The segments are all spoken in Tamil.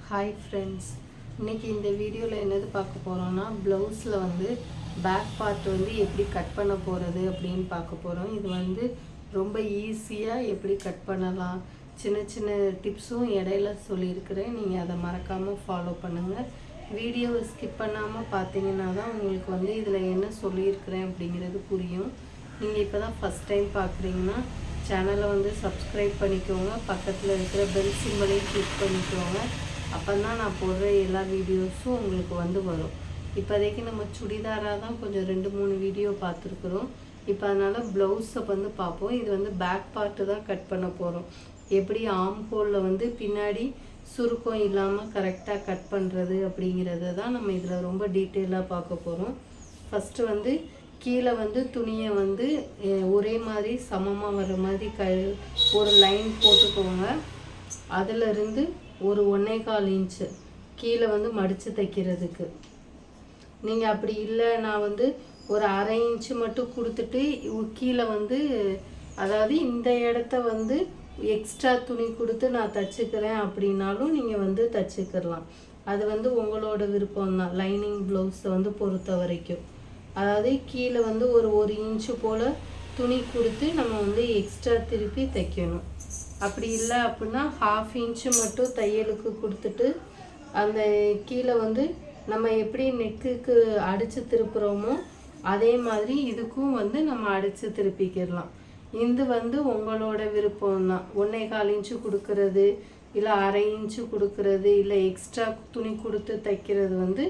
ஹாய் ஃப்ரெண்ட்ஸ், இன்றைக்கி இந்த வீடியோவில் என்னது பார்க்க போகிறோன்னா ப்ளவுஸில் வந்து பேக் பார்ட் வந்து எப்படி கட் பண்ண போகிறது அப்படின்னு பார்க்க போகிறோம். இது வந்து ரொம்ப ஈஸியாக எப்படி கட் பண்ணலாம், சின்ன சின்ன டிப்ஸும் இடையில சொல்லியிருக்கிறேன். நீங்கள் அதை மறக்காமல் ஃபாலோ பண்ணுங்கள். வீடியோவை ஸ்கிப் பண்ணாமல் பார்த்தீங்கன்னா தான் உங்களுக்கு வந்து இதில் என்ன சொல்லியிருக்கிறேன் அப்படிங்கிறது புரியும். நீங்கள் இப்போ தான் ஃபஸ்ட் டைம் பார்க்குறீங்கன்னா சேனலை வந்து சப்ஸ்கிரைப் பண்ணிக்கோங்க, பக்கத்தில் இருக்கிற பெல் சிம்பலையும் கிளிக் பண்ணிக்கோங்க. அப்போ தான் நான் போடுற எல்லா வீடியோஸும் உங்களுக்கு வந்து வரும். இப்போதைக்கு நம்ம சுடிதாராக தான் கொஞ்சம் 2-3 வீடியோ பார்த்துருக்குறோம். இப்போ அதனால் ப்ளவுஸை வந்து பார்ப்போம். இது வந்து பேக் பார்ட்டு தான் கட் பண்ண போகிறோம். எப்படி ஆம் ஹோலில் வந்து பின்னாடி சுருக்கம் இல்லாமல் கரெக்டாக கட் பண்ணுறது அப்படிங்கிறத தான் நம்ம இதில் ரொம்ப டீட்டெயிலாக பார்க்க போகிறோம். ஃபஸ்ட்டு வந்து கீழே வந்து துணியை வந்து ஒரே மாதிரி சமமாக வர மாதிரி ஒரு லைன் போட்டுக்கோங்க. அதிலிருந்து ஒரு 1.25 இன்ச்சு கீழே வந்து மடித்து தைக்கிறதுக்கு. நீங்கள் அப்படி இல்லை, நான் வந்து ஒரு 1/2 இன்ச்சு மட்டும் கொடுத்துட்டு கீழே வந்து, அதாவது இந்த இடத்த வந்து எக்ஸ்ட்ரா துணி கொடுத்து நான் தச்சுக்கிறேன் அப்படின்னாலும் நீங்கள் வந்து தச்சுக்கிடலாம். அது வந்து உங்களோட விருப்பம் தான். லைனிங் ப்ளவுஸை வந்து பொறுத்த வரைக்கும், அதாவது கீழே வந்து ஒரு இன்ச்சு போல் துணி கொடுத்து நம்ம வந்து எக்ஸ்ட்ரா திருப்பி தைக்கணும். அப்படி இல்லை அப்படின்னா 1/2 இன்ச்சு மட்டும் தையலுக்கு கொடுத்துட்டு அந்த கீழே வந்து நம்ம எப்படி நெக்குக்கு அடித்து திருப்புறோமோ அதே மாதிரி இதுக்கும் வந்து நம்ம அடித்து திருப்பிக்கிடலாம். இது வந்து உங்களோட விருப்பம் தான். 1.25 இன்ச்சு கொடுக்கறது, இல்லை 1/2 இன்ச்சு கொடுக்கறது, இல்லை எக்ஸ்ட்ரா துணி கொடுத்து தைக்கிறது வந்து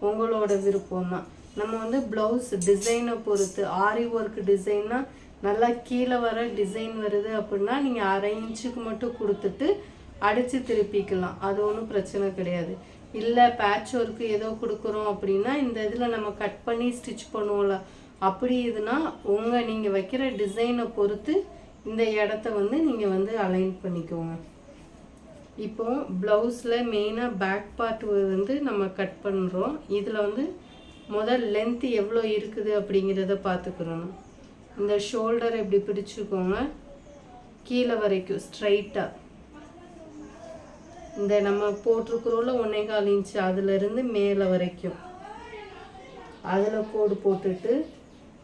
உங்களோட விருப்பம் தான். நம்ம வந்து ப்ளவுஸ் டிசைனை பொறுத்து, ஆரி ஒர்க் டிசைன்னா நல்லா கீழே வர டிசைன் வருது அப்படின்னா நீங்கள் 1/2 இன்ச்சுக்கு மட்டும் கொடுத்துட்டு அடித்து திருப்பிக்கலாம். அது ஒன்றும் பிரச்சனை கிடையாது. இல்லை பேட்ச் ஒர்க்கு ஏதோ கொடுக்குறோம் அப்படின்னா இந்த இதில் நம்ம கட் பண்ணி ஸ்டிச் பண்ணுவோம்ல, அப்படி இதுனா நீங்கள் வைக்கிற டிசைனை பொறுத்து இந்த இடத்த வந்து நீங்கள் வந்து அலைன் பண்ணிக்கோங்க. இப்போ ப்ளவுஸில் மெயினாக பேக் பார்ட் வந்து நம்ம கட் பண்ணுறோம். இதில் வந்து முதல் லென்த்து எவ்வளோ இருக்குது அப்படிங்கிறத பார்த்துக்கிறோம். இந்த ஷோல்டர் எப்படி பிடிச்சிக்கோங்க, கீழே வரைக்கும் ஸ்ட்ரைட்டாக இந்த நம்ம போட்டிருக்கிறோம்ல 1.25 இன்ச்சு அதிலிருந்து மேலே வரைக்கும் அதில் கோடு போட்டுட்டு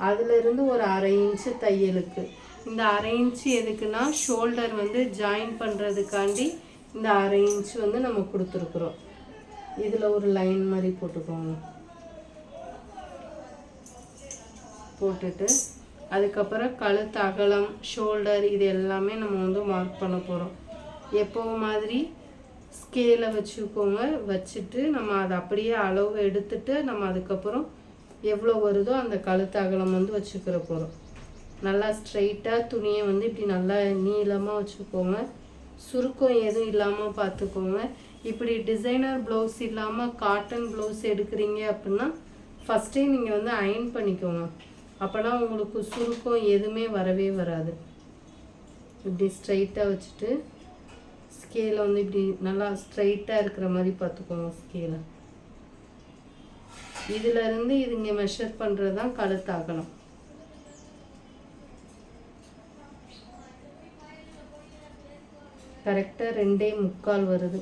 அதிலிருந்து ஒரு 1/2 இன்ச்சு தையலுக்கு. இந்த 1/2 இன்ச்சு எதுக்குன்னா ஷோல்டர் வந்து ஜாயின் பண்ணுறதுக்காண்டி இந்த 1/2 இன்ச்சு வந்து நம்ம கொடுத்துருக்குறோம். இதில் ஒரு லைன் மாதிரி போட்டுக்கோங்க. போட்டுட்டு அதுக்கப்புறம் கழுத்து அகலம், ஷோல்டர் இது எல்லாமே நம்ம வந்து மார்க் பண்ண போகிறோம். எப்போவும் மாதிரி ஸ்கேலை வச்சுக்கோங்க. வச்சுட்டு நம்ம அதை அப்படியே அளவு எடுத்துட்டு நம்ம அதுக்கப்புறம் எவ்வளோ வருதோ அந்த கழுத்து அகலம் வந்து வச்சுக்கிற போகிறோம். நல்லா ஸ்ட்ரைட்டாக துணியை வந்து இப்படி நல்லா நீளமாக வச்சுக்கோங்க. சுருக்கம் எதுவும் இல்லாமல் பார்த்துக்கோங்க. இப்படி டிசைனர் ப்ளவுஸ் இல்லாமல் காட்டன் ப்ளவுஸ் எடுக்கிறீங்க அப்படின்னா ஃபஸ்ட்டே நீங்கள் வந்து அயர்ன் பண்ணிக்கோங்க. அப்போனா உங்களுக்கு சுருக்கம் எதுவுமே வரவே வராது. இப்படி ஸ்ட்ரைட்டாக வச்சுட்டு ஸ்கேலை வந்து இப்படி நல்லா ஸ்ட்ரைட்டாக இருக்கிற மாதிரி பார்த்துக்கோங்க ஸ்கேலை. இதிலிருந்து இதுங்க மெஷர் பண்ணுறது தான் கழுத்தாகலாம். கரெக்டாக 2.25 வருது.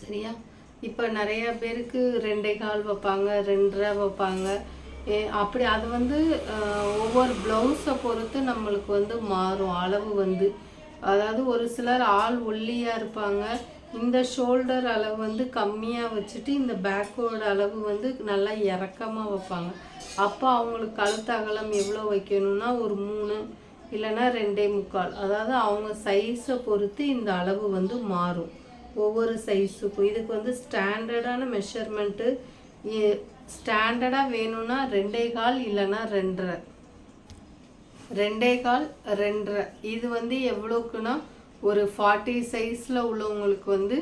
சரியா? இப்போ நிறைய பேருக்கு 2.25 வைப்பாங்க, 2.5 வைப்பாங்க. அப்படி அது வந்து ஒவ்வொரு ப்ளவுஸை பொறுத்து நம்மளுக்கு வந்து மாறும் அளவு வந்து. அதாவது ஒரு சிலர் ஆள் ஒல்லியாக இருப்பாங்க, இந்த ஷோல்டர் அளவு வந்து கம்மியாக வச்சுட்டு இந்த பேக்கோட அளவு வந்து நல்லா இறக்கமாக வைப்பாங்க. அப்போ அவங்களுக்கு கழுத்து அகலம் எவ்வளோ வைக்கணும்னா ஒரு 3 இல்லைன்னா 2.25. அதாவது அவங்க சைஸை பொறுத்து இந்த அளவு வந்து மாறும் ஒவ்வொரு சைஸுக்கும். இதுக்கு வந்து ஸ்டாண்டர்டான மெஷர்மெண்ட்டு ஸ்டாண்டர்டாக வேணும்னா 2.25 இல்லைன்னா 2.5. 2.25 2.5 இது வந்து எவ்வளோக்குன்னா ஒரு 40 சைஸில் உள்ளவங்களுக்கு வந்து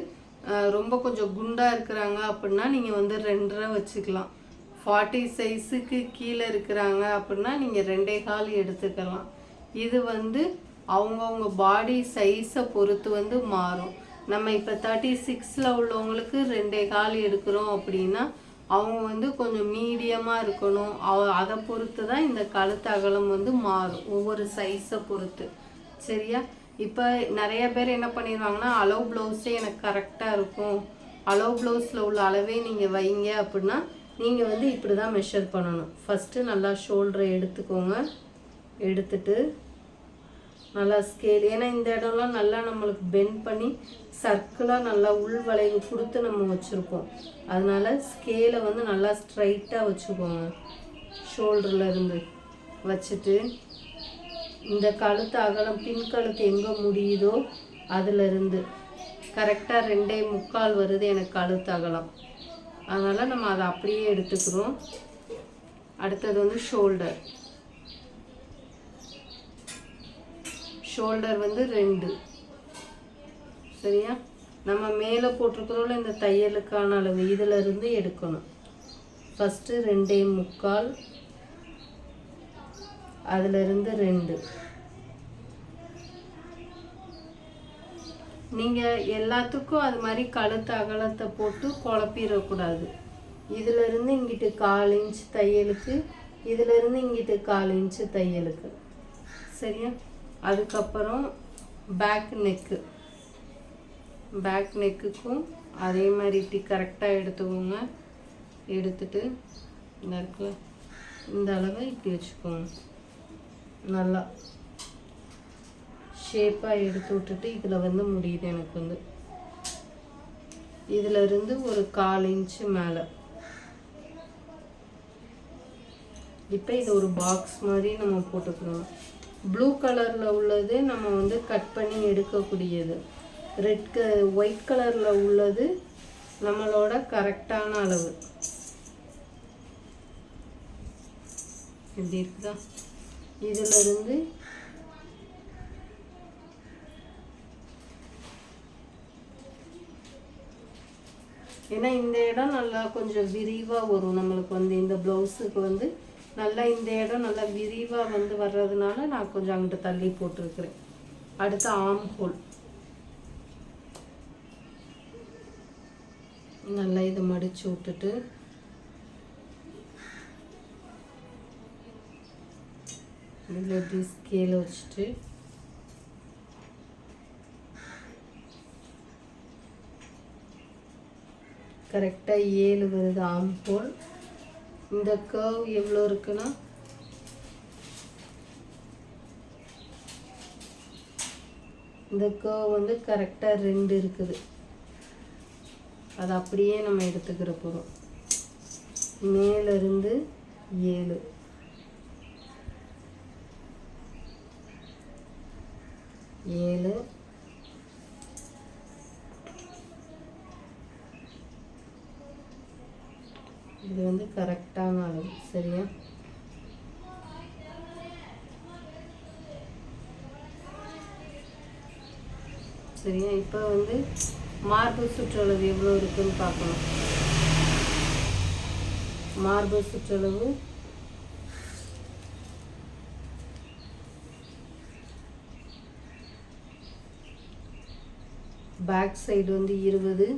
ரொம்ப கொஞ்சம் குண்டாக இருக்கிறாங்க அப்படின்னா நீங்கள் வந்து 2.5 வச்சுக்கலாம். 40 சைஸுக்கு கீழே இருக்கிறாங்க அப்படின்னா நீங்கள் 2.25 எடுத்துக்கலாம். இது வந்து அவங்கவுங்க பாடி சைஸை பொறுத்து வந்து மாறும். நம்ம இப்போ 36ல் உள்ளவங்களுக்கு 2.25 எடுக்கிறோம் அப்படின்னா அவங்க வந்து கொஞ்சம் மீடியமாக இருக்கணும். அதை பொறுத்து தான் இந்த கழுத்து அகலம் வந்து மாறும் ஒவ்வொரு சைஸை பொறுத்து. சரியா? இப்போ நிறைய பேர் என்ன பண்ணிடுவாங்கன்னா அளவு ப்ளவுஸே எனக்கு கரெக்டாக இருக்கும், அளவு ப்ளவுஸில் உள்ள அளவே நீங்கள் வைங்க அப்படின்னா நீங்கள் வந்து இப்படி தான் மெஷர் பண்ணணும். ஃபஸ்ட்டு நல்லா ஷோல்டரை எடுத்துக்கோங்க. எடுத்துட்டு நல்லா ஸ்கேல், ஏன்னா இந்த இடம்லாம் நல்லா நம்மளுக்கு பெண்ட் பண்ணி சர்க்கிளாக நல்லா உள் வளைவு கொடுத்து நம்ம வச்சுருப்போம். அதனால் ஸ்கேலை வந்து நல்லா ஸ்ட்ரைட்டாக வச்சுக்கோங்க. ஷோல்டர்லேருந்து வச்சுட்டு இந்த கழுத்து அகலம் பின் கழுத்து எங்கே முடியுதோ அதிலிருந்து கரெக்டாக 2.25 வருது எனக்கு கழுத்து அகலம். அதனால் நம்ம அதை அப்படியே எடுத்துக்கிறோம். அடுத்தது வந்து ஷோல்டர். ஷோல்டர் வந்து 2. சரியா? நம்ம மேலே போட்டிருக்கிறோம்ல இந்த தையலுக்கான அளவு, இதிலிருந்து எடுக்கணும். ஃபஸ்ட்டு 2.25, அதிலிருந்து 2. நீங்கள் எல்லாத்துக்கும் அது மாதிரி கழுத்து அகலத்தை போட்டு குழப்பிடக்கூடாது. இதிலிருந்து இங்கிட்டு 1/4 இன்ச் தையலுக்கு, இதிலிருந்து இங்கிட்டு 1/4 இன்ச்சு தையலுக்கு. சரியா? அதுக்கப்புறம் பேக் நெக்கு. பேக் நெக்குக்கும் அதே மாதிரி இப்படி கரெக்டாக எடுத்துக்கோங்க. எடுத்துட்டு இந்த இருக்குல்ல இந்த அளவை இப்படி வச்சுக்கோங்க. நல்லா ஷேப்பாக எடுத்து விட்டுட்டு இதில் வந்து முடியுது எனக்கு வந்து இதிலிருந்து ஒரு 1/4 இன்ச்சு மேலே. இப்போ இது ஒரு பாக்ஸ் மாதிரி நம்ம போட்டுக்கணும். ப்ளூ கலரில் உள்ளது நம்ம வந்து கட் பண்ணி எடுக்கக்கூடியது. ஒயிட் கலரில் உள்ளது நம்மளோட கரெக்டான அளவு. இப்படி இருக்குதா? இதிலிருந்து ஏன்னா இந்த இடம் நல்லா கொஞ்சம் விரிவாக வரும் நம்மளுக்கு வந்து இந்த ப்ளவுஸுக்கு வந்து நல்லா இந்த இடம் நல்லா விரிவாக வந்து வர்றதுனால நான் கொஞ்சம் அங்கிட்ட தள்ளி போட்டிருக்கிறேன். அடுத்து ஆர்ம் ஹோல். நல்லா இதை மடித்து விட்டுட்டு இதில் இப்படி ஸ்கேலை வச்சுட்டு கரெக்டாக 7 வருது ஆர்ம் ஹோல். இந்த கர்வ் எவ்வளோ இருக்குன்னா இந்த கர்வ் வந்து கரெக்டாக 2 இருக்குது. அது அப்படியே நம்ம எடுத்துக்கிற போகிறோம். மேலிருந்து 7. இது வந்து கரெக்டான அளவு. சரியா? சரியா? இப்போ வந்து மார்பு சுற்றளவு எவ்வளோ இருக்குன்னு பார்க்கணும். மார்பு சுற்றளவு பேக் சைடு வந்து 20,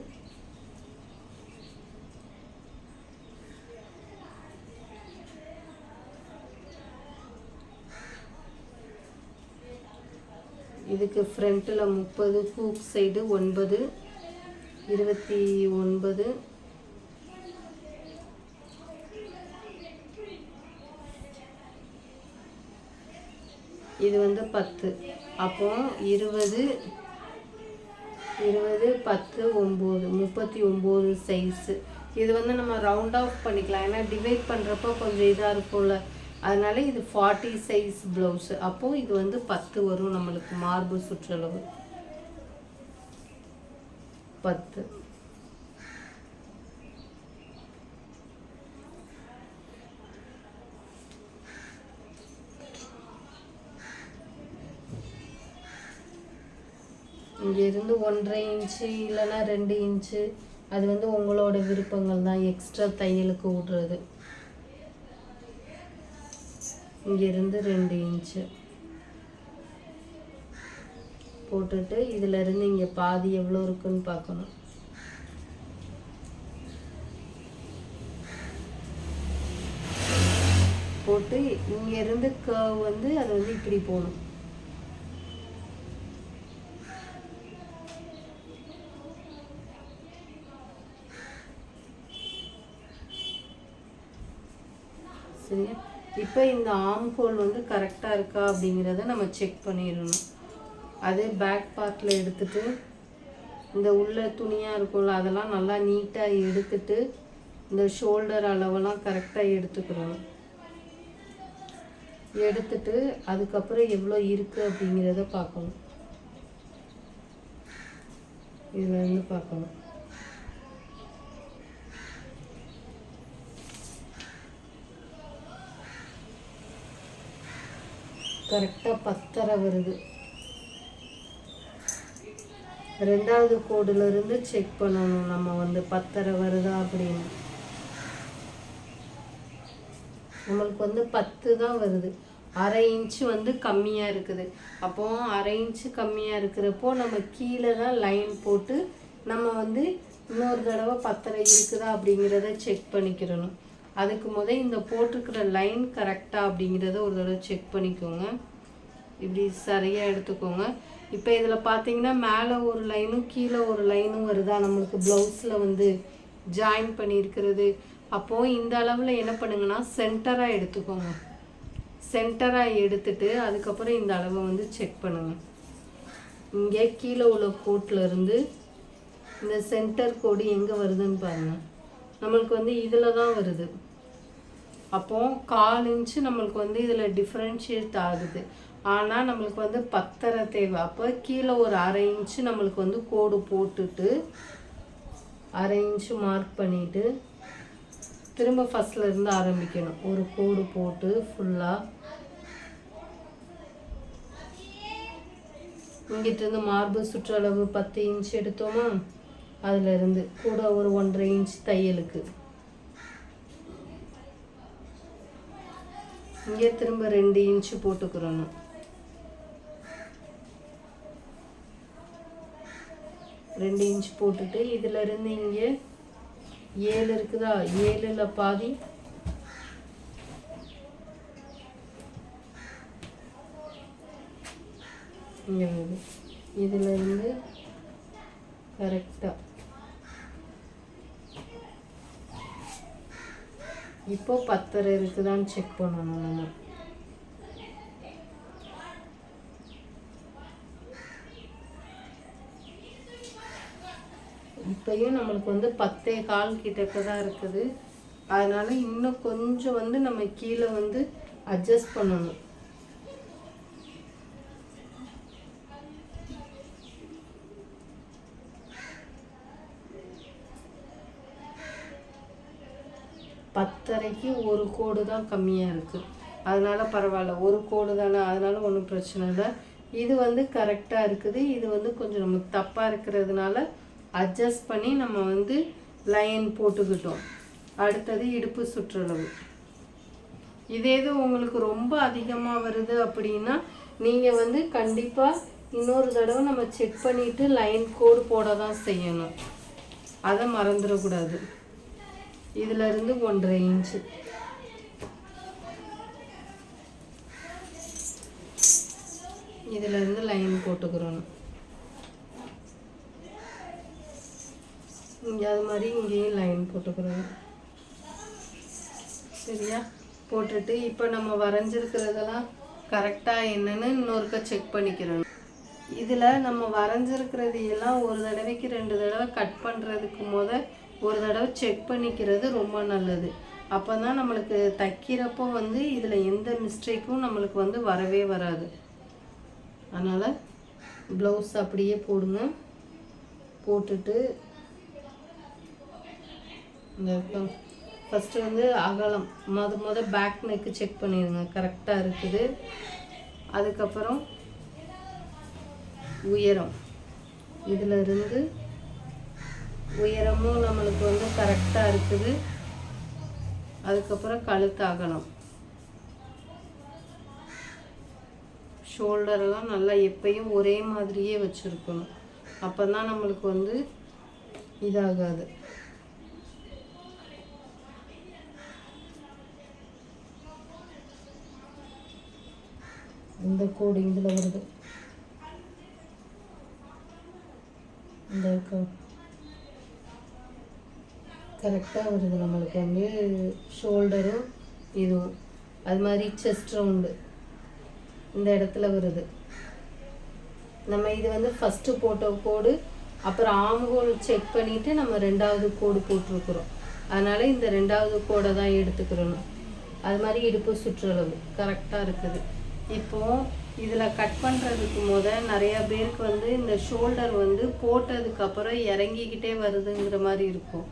இதுக்கு ஃப்ரண்ட்டில் 30, ஹூக் சைடு 9, 29, இது வந்து 10. அப்போ 20, 10, 9, 39 சைஸு. இது வந்து நம்ம ரவுண்ட் ஆஃப் பண்ணிக்கலாம், ஏன்னா டிவைட் பண்ணுறப்போ கொஞ்சம் இதாக இருக்கும்ல. அதனால இது 40 சைஸ் ப்ளவுஸு. அப்போது இது வந்து 10 வரும் நம்மளுக்கு மார்பு சுற்றளவு 10. இங்கேருந்து 1.5 இன்ச்சு இல்லைன்னா 2 இன்ச்சு, அது வந்து உங்களோட விருப்பங்கள் தான். எக்ஸ்ட்ரா தையலுக்கு விடுறது. இங்கேருந்து 2 இன்ச்சு போட்டுட்டு இதிலிருந்து இங்கே பாதி எவ்வளோ இருக்குன்னு பார்க்கணும். போட்டு இங்கேருந்து கர்வ் வந்து அது வந்து இப்படி போகணும். சரியா? இப்போ இந்த ஆர்ம் ஹோல் வந்து கரெக்டாக இருக்கா அப்படிங்கிறத நம்ம செக் பண்ணிடணும். அதே பேக் பார்ட்டில் எடுத்துகிட்டு இந்த உள்ள துணியாக இருக்கும்ல அதெல்லாம் நல்லா நீட்டாக எடுத்துட்டு இந்த ஷோல்டர் அளவெல்லாம் கரெக்டாக எடுத்துக்கிறோம். எடுத்துட்டு அதுக்கப்புறம் எவ்வளோ இருக்குது அப்படிங்கிறத பார்க்கணும். இதில் இருந்து பார்க்கணும். கரெக்டாக 10.5 வருது. ரெண்டாவது கோடுலேருந்து செக் பண்ணணும் நம்ம வந்து 10.5 வருதா அப்படின்னு. நம்மளுக்கு வந்து 10 தான் வருது. 1/2 இன்ச்சு வந்து கம்மியாக இருக்குது. அப்போது 1/2 இன்ச்சு கம்மியாக இருக்கிறப்போ நம்ம கீழே தான் லைன் போட்டு நம்ம வந்து இன்னொரு தடவை 10.5 இருக்குதா அப்படிங்கிறத செக் பண்ணிக்கிறணும். அதுக்கு முதல் இந்த போட்டிருக்கிற லைன் கரெக்டாக அப்படிங்கிறத ஒரு தடவை செக் பண்ணிக்கோங்க. இப்படி சரியாக எடுத்துக்கோங்க. இப்போ இதில் பார்த்தீங்கன்னா மேலே ஒரு லைனும் கீழே ஒரு லைனும் வருதா நம்மளுக்கு ப்ளவுஸில் வந்து ஜாயின் பண்ணியிருக்கிறது. அப்போது இந்த அளவில் என்ன பண்ணுங்கன்னா சென்டராக எடுத்துக்கோங்க. சென்டராக எடுத்துட்டு அதுக்கப்புறம் இந்த அளவை வந்து செக் பண்ணுங்கள். இங்கே கீழே உள்ள கோட்டிலேருந்து இந்த சென்டர் கோடு எங்கே வருதுன்னு பாருங்கள். நம்மளுக்கு வந்து இதில் தான் வருது. அப்போது 1/4 இன்ச்சு நம்மளுக்கு வந்து இதில் டிஃப்ரென்ஷியேட் ஆகுது. ஆனால் நம்மளுக்கு வந்து 10.5 தேவை. அப்போ கீழே ஒரு 1/2 இன்ச்சு நம்மளுக்கு வந்து கோடு போட்டுட்டு 1/2 இன்ச்சு மார்க் பண்ணிவிட்டு திரும்ப ஃபஸ்ட்டில் இருந்து ஆரம்பிக்கணும். ஒரு கோடு போட்டு ஃபுல்லாக இங்கிட்டிருந்து மார்பு சுற்றளவு 10 இன்ச் எடுத்தோமா, அதிலிருந்து கூட ஒரு 1.5 இன்ச் தையலுக்கு இங்கே திரும்ப 2 இன்ச்சு போட்டுக்கிறணும். 2 இன்ச் போட்டுட்டு இதில் இருந்து இங்கே 7 இருக்குதா, 7ல் பாதி இங்கே வருது. இதில் இருந்து கரெக்டாக இப்போ 10.5 இருக்குதான்னு செக் பண்ணணும் நம்ம. இப்பயும் நம்மளுக்கு வந்து 10.25 கிட்டக்க தான் இருக்குது. அதனால இன்னும் கொஞ்சம் வந்து நம்ம கீழே வந்து அட்ஜஸ்ட் பண்ணணும். பத்தரைக்கு ஒரு கோடு தான் கம்மியாக இருக்குது. அதனால பரவாயில்ல, ஒரு கோடு தானே, அதனால ஒன்றும் பிரச்சனை இல்லை. இது வந்து கரெக்டாக இருக்குது. இது வந்து கொஞ்சம் நமக்கு தப்பாக இருக்கிறதுனால அட்ஜஸ்ட் பண்ணி நம்ம வந்து லைன் போட்டுக்கிட்டோம். அடுத்தது இடுப்பு சுற்றளவு. இதே இது உங்களுக்கு ரொம்ப அதிகமாக வருது அப்படின்னா நீங்கள் வந்து கண்டிப்பாக இன்னொரு தடவை நம்ம செக் பண்ணிவிட்டு லைன் கோடு போட தான் செய்யணும். அதை மறந்துடக்கூடாது. இதிலிருந்து 1.5 இன்ச்சு இதிலிருந்து லைன் போட்டுக்கிறோம். இங்கே அது மாதிரி இங்கேயும் லைன் போட்டுக்கிறோம். சரியா? போட்டுட்டு இப்போ நம்ம வரைஞ்சிருக்கிறதெல்லாம் கரெக்டாக என்னன்னு இன்னொருக்க செக் பண்ணிக்கிறோம். இதில் நம்ம வரைஞ்சிருக்கிறது எல்லாம் ஒரு தடவைக்கு 2 தடவை கட் பண்ணுறதுக்கு ஒரு தடவை செக் பண்ணிக்கிறது ரொம்ப நல்லது. அப்போ தான் நம்மளுக்கு தைக்கிறப்போ வந்து இதில் எந்த மிஸ்டேக்கும் நம்மளுக்கு வந்து வரவே வராது. அதனால் ப்ளவுஸ் அப்படியே போடுங்க. போட்டுட்டு இந்த ஃபஸ்ட்டு வந்து அகலம் மொதல் பேக் நெக்கு செக் பண்ணிடுங்க, கரெக்டாக இருக்குது. அதுக்கப்புறம் உயரம், இதில் இருந்து உயரமும் நம்மளுக்கு வந்து கரெக்டாக இருக்குது. அதுக்கப்புறம் கழுத்து அகலம், ஷோல்டரெல்லாம் நல்லா எப்பயும் ஒரே மாதிரியே வச்சுருக்கணும். அப்போ தான் நம்மளுக்கு வந்து இதாகாது. இந்த கோடு இதில் வருது, இந்த கரெக்டாக வருது. நம்மளுக்கு வந்து ஷோல்டரும் இதுவும் அது மாதிரி செஸ்ட் ரவுண்டு இந்த இடத்துல வருது. நம்ம இது வந்து ஃபஸ்ட்டு போட்ட கோடு, அப்புறம் ஆம்ஹோல் செக் பண்ணிவிட்டு நம்ம 2வது கோடு போட்டிருக்கிறோம். அதனால் இந்த 2வது கோடை தான் எடுத்துக்கிறணும். அது மாதிரி இடுப்பு சுற்றளவு கரெக்டாக இருக்குது. இப்போது இதில் கட் பண்ணுறதுக்கு நிறையா பேருக்கு வந்து இந்த ஷோல்டர் வந்து போட்டதுக்கப்புறம் இறங்கிக்கிட்டே வருதுங்கிற மாதிரி இருக்கும்.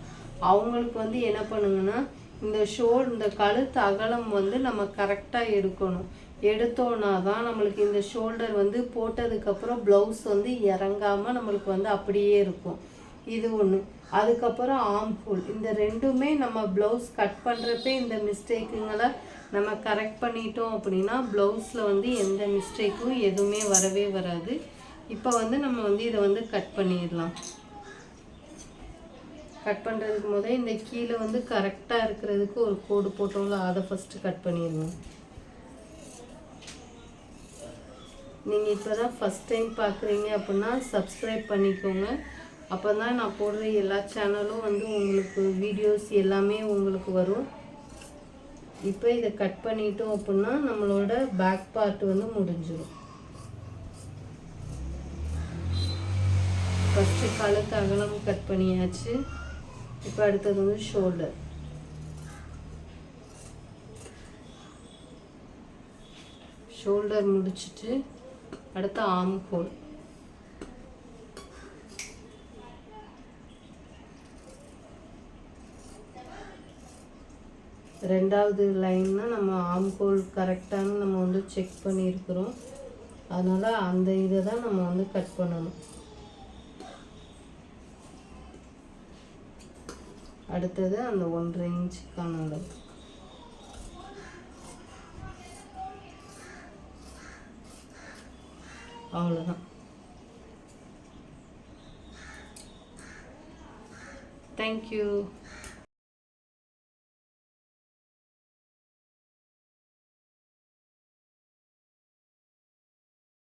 அவங்களுக்கு வந்து என்ன பண்ணுங்கன்னா, இந்த கழுத்து அகலம் வந்து நம்ம கரெக்டாக எடுக்கணும். எடுத்தோன்னா தான் நம்மளுக்கு இந்த ஷோல்டர் வந்து போட்டதுக்கப்புறம் ப்ளவுஸ் வந்து இறங்காமல் நம்மளுக்கு வந்து அப்படியே இருக்கும். இது ஒன்று. அதுக்கப்புறம் ஆம்ஹோல், இந்த ரெண்டுமே நம்ம ப்ளவுஸ் கட் பண்ணுறப்ப இந்த மிஸ்டேக்குங்களை நம்ம கரெக்ட் பண்ணிட்டோம் அப்படின்னா ப்ளவுஸில் வந்து எந்த மிஸ்டேக்கும் எதுவுமே வரவே வராது. இப்போ வந்து நம்ம வந்து இதை வந்து கட் பண்ணிடலாம். கட் பண்ணுறதுக்கு இந்த கீழே வந்து கரெக்டாக இருக்கிறதுக்கு ஒரு கோடு போட்டோம்ல, அதை ஃபஸ்ட்டு கட் பண்ணிடுவோம். நீங்கள் இப்போ தான் ஃபஸ்ட் டைம் பார்க்குறீங்க அப்படின்னா சப்ஸ்கிரைப் பண்ணிக்கோங்க. அப்போ தான் நான் போடுற எல்லா சேனலும் வந்து உங்களுக்கு வீடியோஸ் எல்லாமே உங்களுக்கு வரும். இப்போ இதை கட் பண்ணிட்டோம் அப்படின்னா நம்மளோட பேக் பார்ட் வந்து முடிஞ்சிடும். ஃபஸ்ட்டு கழுத்து அகலம் கட் பண்ணியாச்சு. இப்போ அடுத்தது வந்து ஷோல்டர். ஷோல்டர் முடிச்சுட்டு அடுத்து ஆம்ஹோல். ரெண்டாவது லைன்னா நம்ம ஆம்ஹோல் கரெக்டான நம்ம வந்து செக் பண்ணியிருக்கிறோம். அதனால் அந்த இதை தான் நம்ம வந்து கட் பண்ணணும். அடுத்தது அந்த 1.5 இன்ச்சுக்கான அளவு. அவ்வளோதான். தேங்க்யூ.